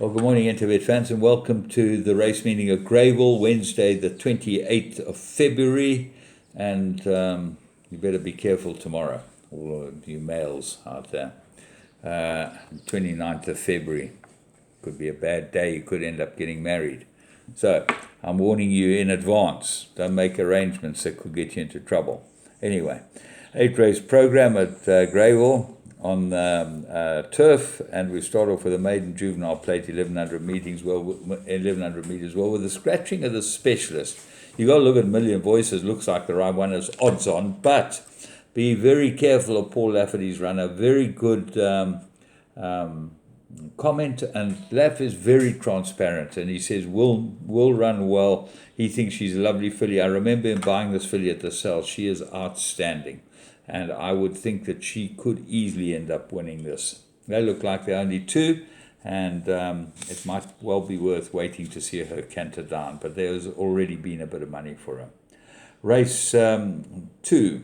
Well, good morning, Intervet fans, and welcome to the race meeting at Greyville, Wednesday, the 28th of February. And you better be careful tomorrow, all of you males out there. 29th of February. Could be a bad day. You could end up getting married. So I'm warning you in advance. Don't make arrangements that could get you into trouble. Anyway, 8-race program at Greyville on turf, and we start off with a maiden juvenile plate 1100 meters. Well, with the scratching of the specialist. You got to look at Million Voices. Looks like the right one is odds on, but be very careful of Paul Lafferty's runner. Very good comment, and Laff is very transparent, and he says will run well. He thinks she's a lovely filly. I remember him buying this filly at the sale. She is outstanding, and I would think that she could easily end up winning this. They look like they're only two, and it might well be worth waiting to see her canter down, but there's already been a bit of money for her. Race 2.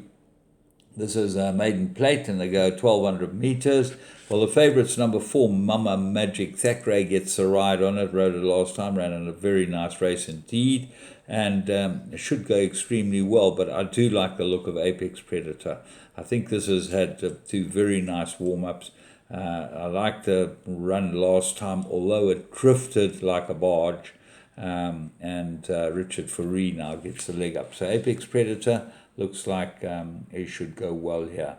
This is a maiden plate, and they go 1,200 meters. Well, the favourite's number 4, Mama Magic. Thackeray gets the ride on it. Rode it last time, ran in a very nice race indeed, and it should go extremely well. But I do like the look of Apex Predator. I think this has had two very nice warm-ups. I liked the run last time, although it drifted like a barge. And Richard Faree now gets the leg up. So Apex Predator looks like he should go well here.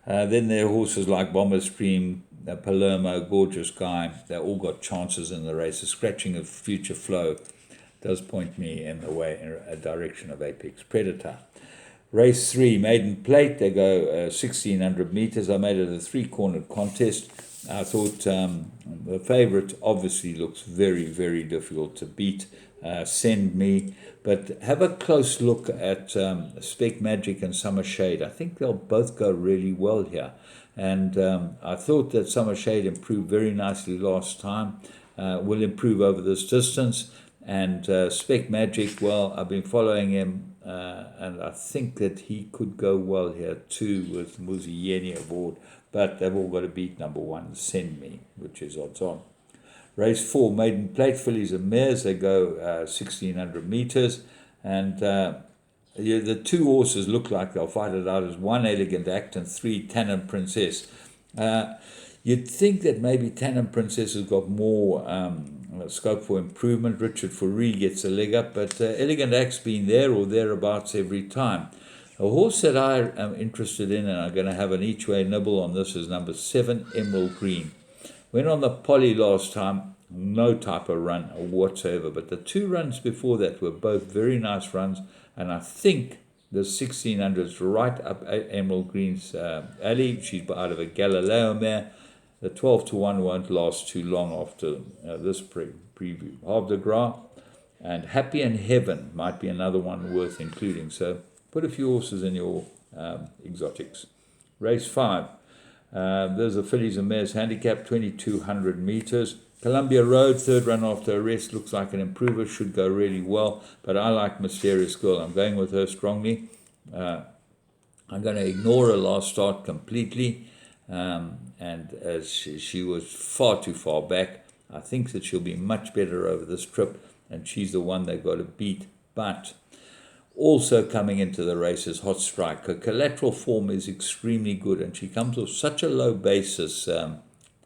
Then there are horses like Bomber Stream, Palermo, Gorgeous Guy. They all got chances in the race. The scratching of Future Flow does point me in a direction of Apex Predator. Race 3, maiden plate. They go 1,600 meters. I made it a three-cornered contest. I thought the favourite obviously looks very, very difficult to beat. Send Me, but have a close look at Spec Magic and Summer Shade. I think they'll both go really well here, and I thought that Summer Shade improved very nicely last time, will improve over this distance, and Spec Magic, well, I've been following him, and I think that he could go well here too with Muzi Yeni aboard, but they've all got to beat number 1, Send Me, which is odds on. Race 4, maiden plate, fillies and mares. They go 1,600 meters, and the two horses look like they'll fight it out as 1, Elegant Act, and 3, Tannin Princess. You'd think that maybe Tannin Princess has got more scope for improvement. Richard Faree gets a leg up, but Elegant Act's been there or thereabouts every time. A horse that I am interested in, and I'm going to have an each-way nibble on this, is number 7, Emerald Green. Went on the Poly last time, no type of run whatsoever, but the 2 runs before that were both very nice runs, and I think the 1,600's right up Emerald Green's alley. She's out of a Galileo mare. The 12-1 won't last too long after this preview. Havre de Gras and Happy in Heaven might be another one worth including, so put a few horses in your exotics. Race 5. There's the fillies and mares handicap, 2,200 meters. Columbia Road, 3rd run after a rest, looks like an improver, should go really well, but I like Mysterious Girl. I'm going with her strongly. I'm going to ignore her last start completely, and as she was far too far back, I think that she'll be much better over this trip, and she's the one they've got to beat. But also coming into the race is Hot Strike. Her collateral form is extremely good, and she comes off such a low basis,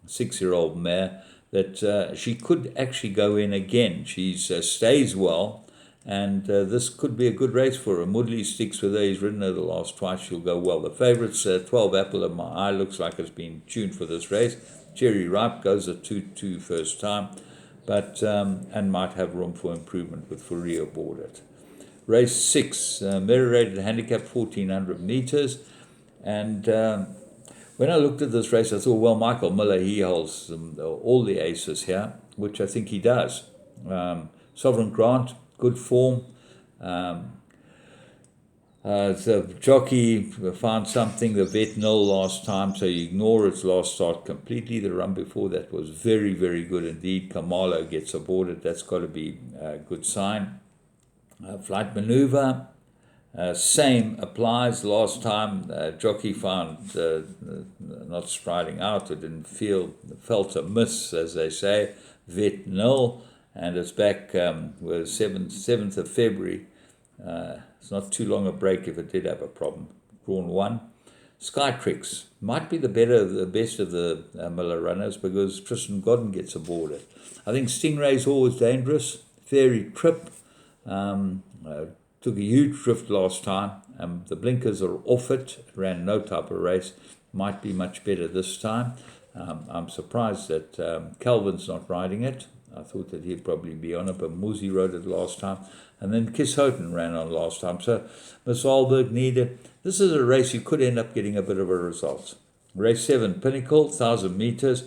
6-year-old mare, that she could actually go in again. She stays well, and this could be a good race for her. Moodley sticks with her. He's ridden her the last twice. She'll go well. The favourite's 12, Apple of My Eye. Looks like it's been tuned for this race. Cherry Ripe goes a 2-2 first time, but and might have room for improvement with Faree aboard it. Race 6, Merry-rated handicap, 1,400 meters. And when I looked at this race, I thought, well, Michael Miller, he holds all the aces here, which I think he does. Sovereign Grant, good form. The jockey found something, the vet nil last time, so you ignore its last start completely. The run before that was very, very good indeed. Kamalo gets aboard it. That's got to be a good sign. Flight Maneuver, Same applies. Last time, jockey found not striding out, or didn't felt a miss, as they say, vet nil, and it's back with 7th of February. It's not too long a break if it did have a problem. Drawn 1. Sky Tricks might be the best of the Miller runners, because Tristan Godden gets aboard it. I think Stingray's always dangerous. Fairy Trip took a huge drift last time. The blinkers are off it. Ran no type of race. Might be much better this time. I'm surprised that Calvin's not riding it. I thought that he'd probably be on it, but Muzi rode it last time. And then Kiss Houghton ran on last time. So Miss Alberg needed. This is a race you could end up getting a bit of a result. Race 7, Pinnacle, 1,000 meters.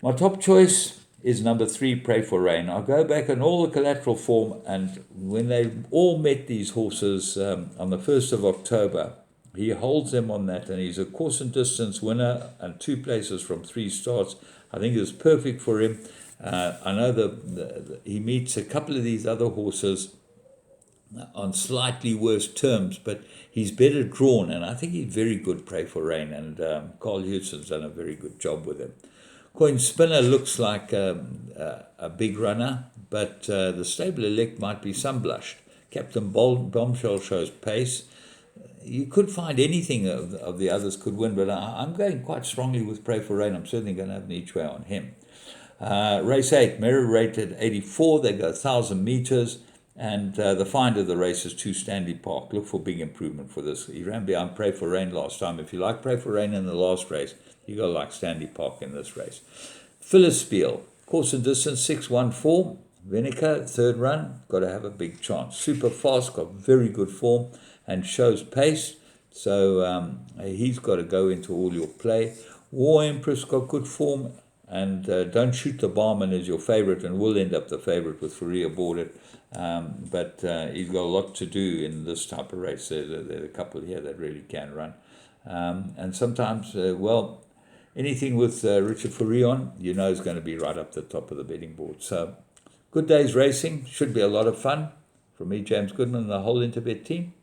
My top choice is number 3, Pray for Rain. I'll go back on all the collateral form, and when they all met these horses on the 1st of October, he holds them on that, and he's a course and distance winner and 2 places from 3 starts. I think it's perfect for him. I know he meets a couple of these other horses on slightly worse terms, but he's better drawn, and I think he's very good, Pray for Rain, and Carl Hewson's done a very good job with him. Coin Spinner looks like a big runner, but the stable elect might be sunblushed. Captain Bombshell shows pace. You could find anything of the others could win, but I'm going quite strongly with Pray for Rain. I'm certainly going to have an each way on him. Race 8, Merry rated 84. They go 1,000 meters. And the find of the race is 2 Stanley Park. Look for big improvement for this. He ran behind Pray for Rain last time. If you like Pray for Rain in the last race, you got to like Stanley Park in this race. Phillispiel, course and distance 614. Venica, 3rd run, got to have a big chance. Super Fast, got very good form and shows pace. So he's got to go into all your play. War Empress got good form. And Don't Shoot the Barman is your favorite, and will end up the favorite with Faria aboard it. But he's got a lot to do in this type of race. There are a couple here that really can run. And sometimes, anything with Richard Faria on, you know is going to be right up the top of the betting board. So, good day's racing. Should be a lot of fun. From me, James Goodman, and the whole Interbet team.